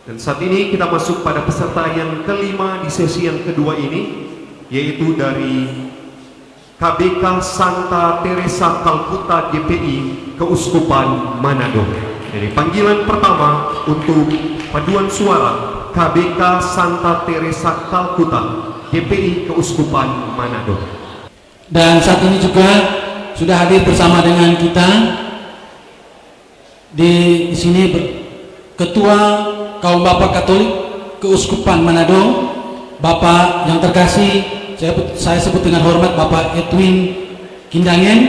Dan saat ini kita masuk pada peserta yang kelima di sesi yang kedua ini, yaitu dari KBK Santa Teresa Calcutta GPI Keuskupan Manado. Jadi panggilan pertama untuk paduan suara KBK Santa Teresa Calcutta GPI Keuskupan Manado. Dan saat ini juga sudah hadir bersama dengan kita di sini Ketua Kaum Bapak Katolik Keuskupan Manado, Bapak yang terkasih, saya sebut dengan hormat Bapak Edwin Kindangen,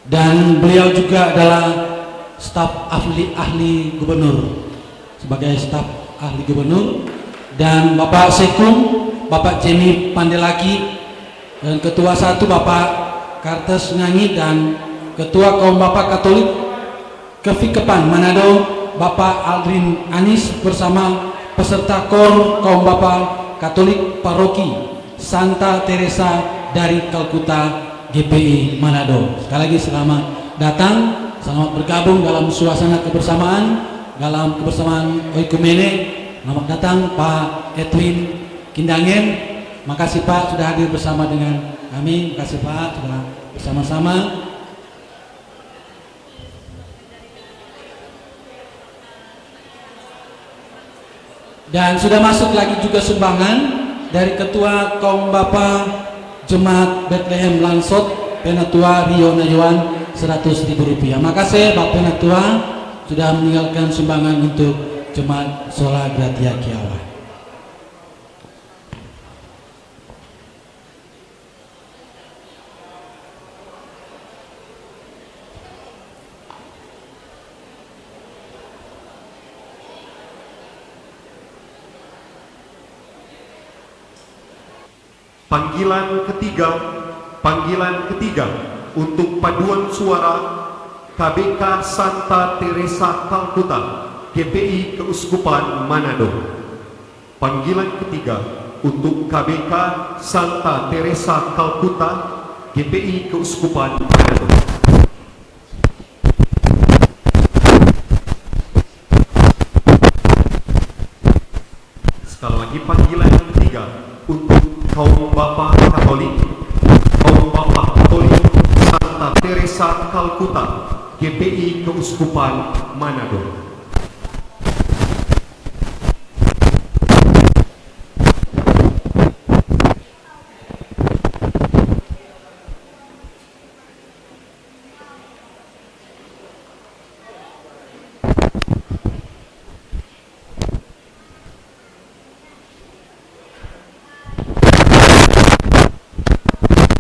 dan beliau juga adalah staf ahli gubernur, sebagai staf ahli gubernur, dan Bapak Sekum, Bapak Jenny Pandelaki, dan Ketua 1 Bapak Kartes Ngangi, dan Ketua Kaum Bapak Katolik Kevikepan Manado Bapak Aldrin Anis bersama peserta KOR Kaum Bapak Katolik Paroki Santa Teresa dari Calcutta GPI Manado. Sekali lagi selamat datang, selamat bergabung dalam suasana kebersamaan, dalam kebersamaan oikumene. Selamat datang Pak Edwin Kindangen. Makasih Pak sudah hadir bersama dengan kami. Makasih Pak sudah bersama-sama. Dan sudah masuk lagi juga sumbangan dari Ketua Kaum Bapa Jemaat Bethlehem Langsot Penatua Rio Najwan Rp100.000. Makasih Pak Penatua sudah meninggalkan sumbangan untuk Jemaat Sola Gratia Kiawa. Panggilan ketiga untuk paduan suara KBK Santa Teresa Calcutta GPI Keuskupan Manado. Panggilan ketiga untuk KBK Santa Teresa Calcutta GPI Keuskupan Manado. Sekali lagi panggilan ketiga untuk Kaum Bapak Katolik Santa Teresa Calcutta GPI Keuskupan Manado.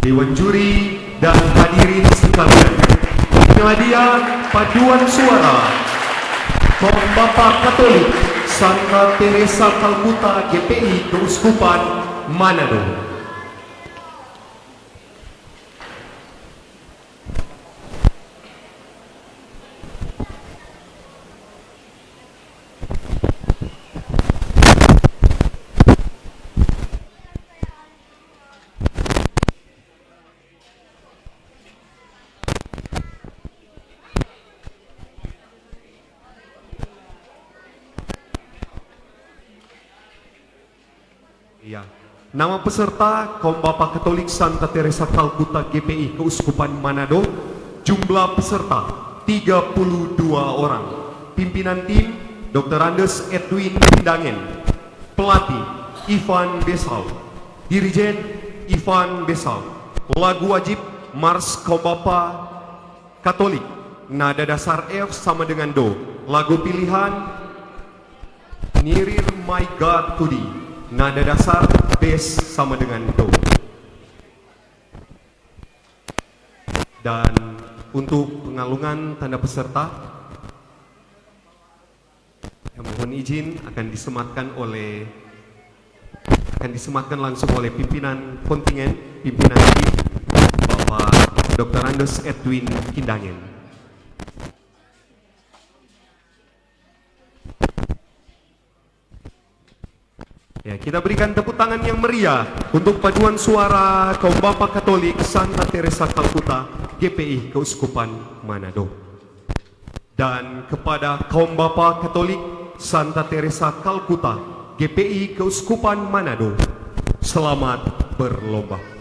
Dewan juri dan hadirin sekalian, inilah dia paduan suara Kaum Bapak Katolik Santa Teresa Calcutta GPI Keuskupan Manado. Ya. Nama peserta Kaum Bapak Katolik Santa Teresa Calcutta GPI Keuskupan Manado. Jumlah peserta 32 orang. Pimpinan tim Dr. Andes Edwin Kindangen. Pelatih Ivan Besal. Dirijen Ivan Besal. Lagu wajib Mars Kaum Bapak Katolik. Nada dasar F sama dengan Do. Lagu pilihan Nirir My God Tudi. Nada dasar bass sama dengan Do. Dan untuk pengalungan tanda peserta, mohon izin akan disematkan langsung oleh pimpinan kontingen, pimpinan tim Bapak Dr. Andes Edwin Kindangen. Ya, kita berikan tepuk tangan yang meriah untuk paduan suara Kaum Bapak Katolik Santa Teresa Calcutta GPI Keuskupan Manado. Dan kepada Kaum Bapak Katolik Santa Teresa Kalkuta GPI Keuskupan Manado. Selamat berlomba.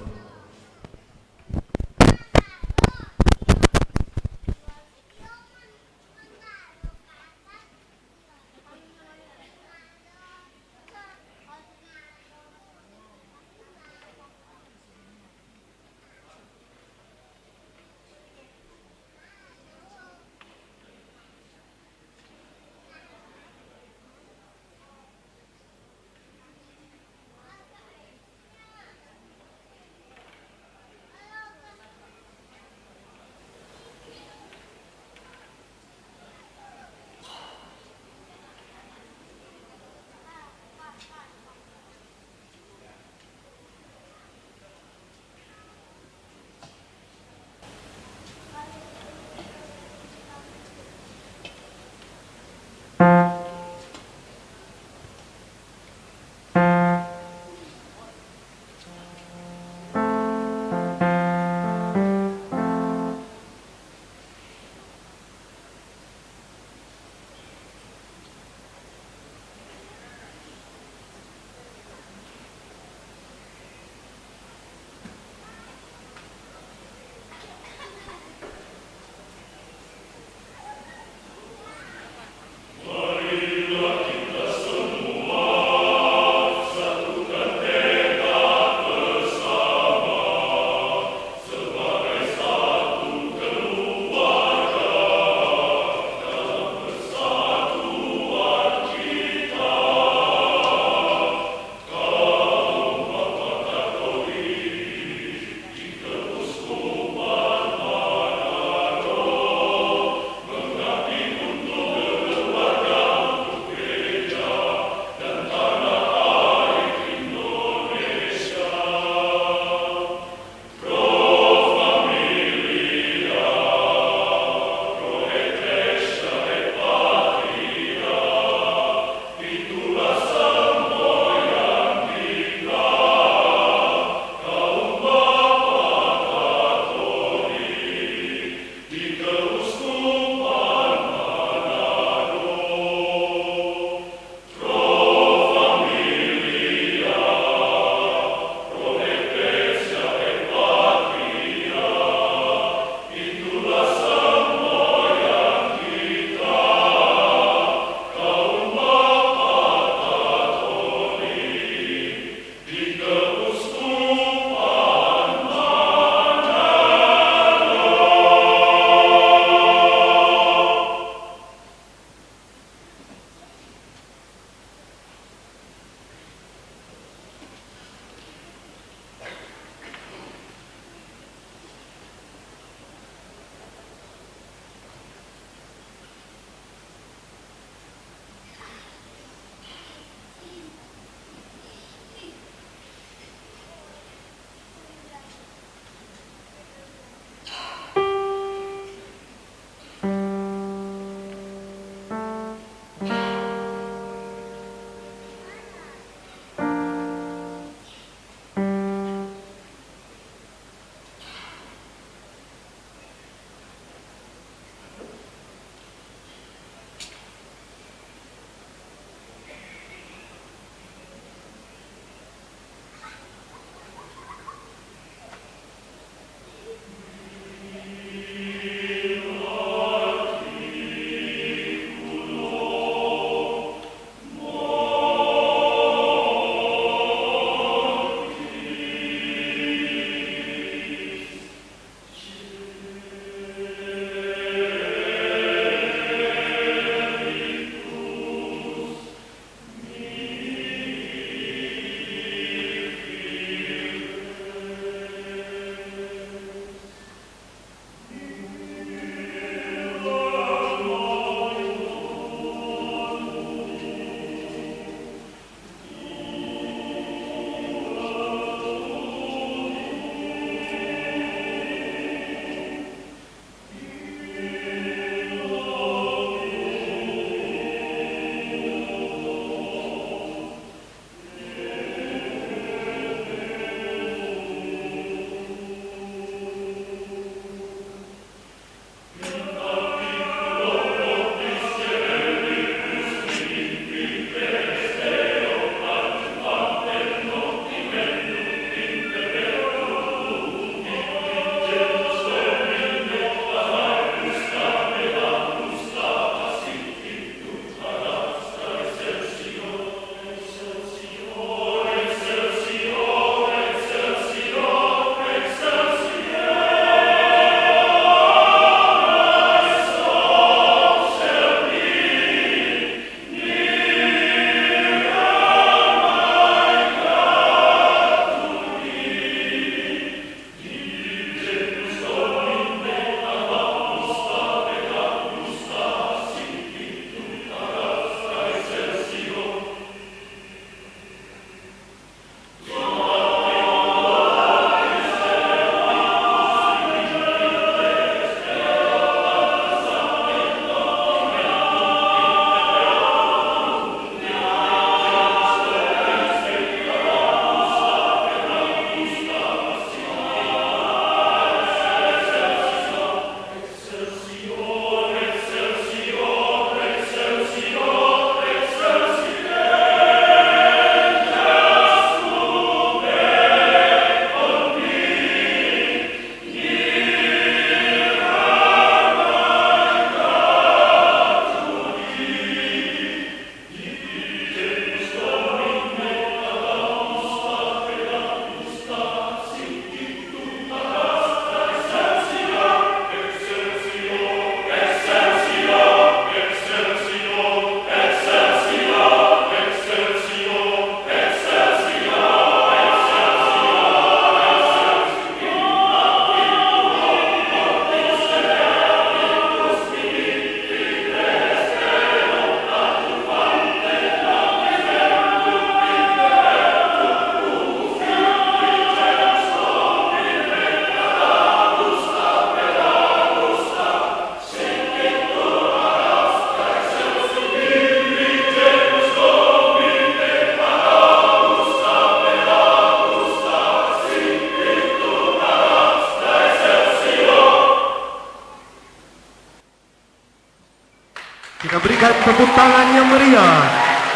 berikan tepuk tangan yang meriah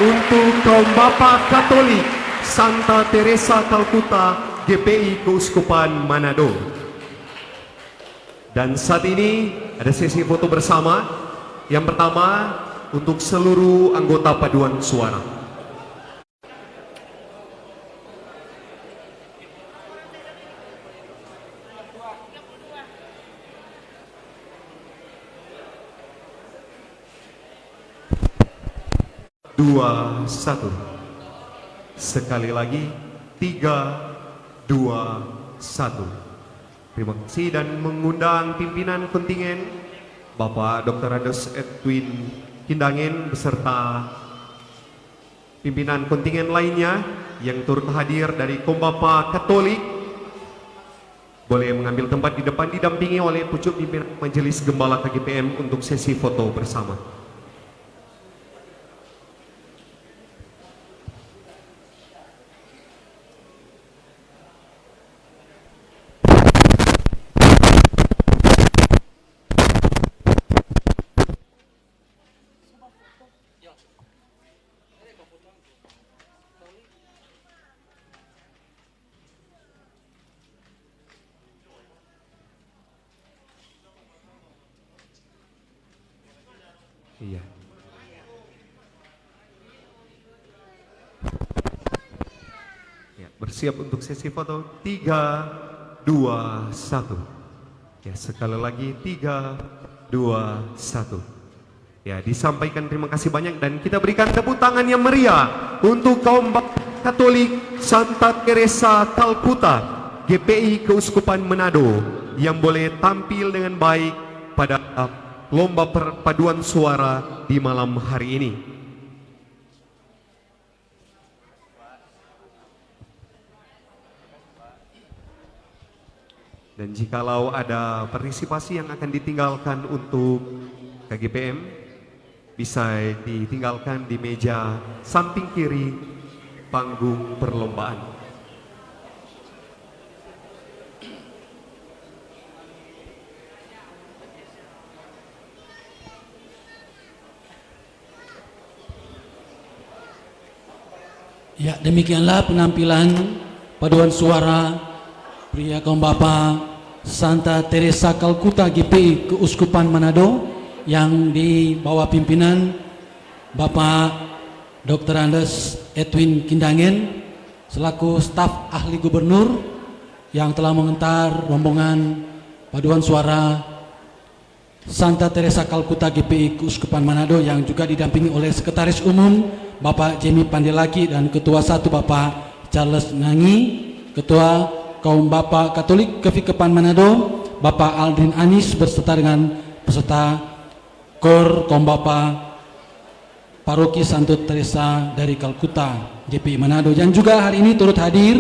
untuk kaum Bapak Katolik Santa Teresa Kalkuta GPI Keuskupan Manado. Dan saat ini ada sesi foto bersama. Yang pertama untuk seluruh anggota paduan suara. Dua, satu. Sekali lagi, 3, 2, 1. Terima kasih dan mengundang pimpinan kontingen Bapak Dr. Andes Edwin Kindangen beserta pimpinan kontingen lainnya yang turut hadir dari Kombapa Katolik boleh mengambil tempat di depan didampingi oleh pucuk pimpinan Majelis Gembala KGPM untuk sesi foto bersama. Iya. Ya, bersiap untuk sesi foto. 3, 2, 1. Ya, sekali lagi 3, 2, 1. Ya, disampaikan terima kasih banyak dan kita berikan tepuk tangan yang meriah untuk kaum Katolik Santa Teresa Kalkuta GPI Keuskupan Manado yang boleh tampil dengan baik pada lomba perpaduan suara di malam hari ini. Dan jikalau ada partisipasi yang akan ditinggalkan untuk KGPM, bisa ditinggalkan di meja samping kiri panggung perlombaan. Ya, demikianlah penampilan paduan suara pria kaum Bapa Santa Teresa Kalkuta GPI Keuskupan Manado yang di bawah pimpinan Bapak Dr. Andes Edwin Kindangen selaku staf ahli gubernur yang telah mengantar rombongan paduan suara Santa Teresa Kalkuta GPI Keuskupan Manado yang juga didampingi oleh Sekretaris Umum Bapak Jemi Pandelaki dan Ketua 1 Bapak Charles Nangi, Ketua Kaum Bapak Katolik Kevikepan Manado Bapak Aldrin Anis beserta dengan peserta Kor Kaum Bapak Paroki Santa Teresa dari Kalkuta GPI Manado yang juga hari ini turut hadir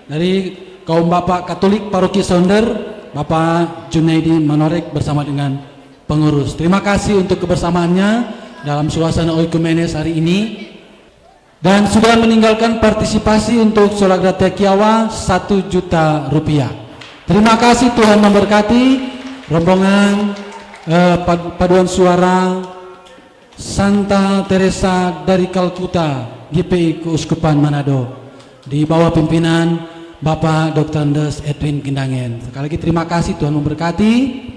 dari Kaum Bapak Katolik Paroki Sonder Bapak Junaidi Manorek bersama dengan pengurus. Terima kasih untuk kebersamaannya dalam suasana oikumenes hari ini. Dan sudah meninggalkan partisipasi untuk Sorak Gratia Kiawa 1 juta rupiah. Terima kasih, Tuhan memberkati rombongan paduan suara Santa Teresa dari Kalkuta GPI Keuskupan Manado di bawah pimpinan Bapak Dr. Andes Edwin Kindangen. Sekali lagi terima kasih, Tuhan memberkati.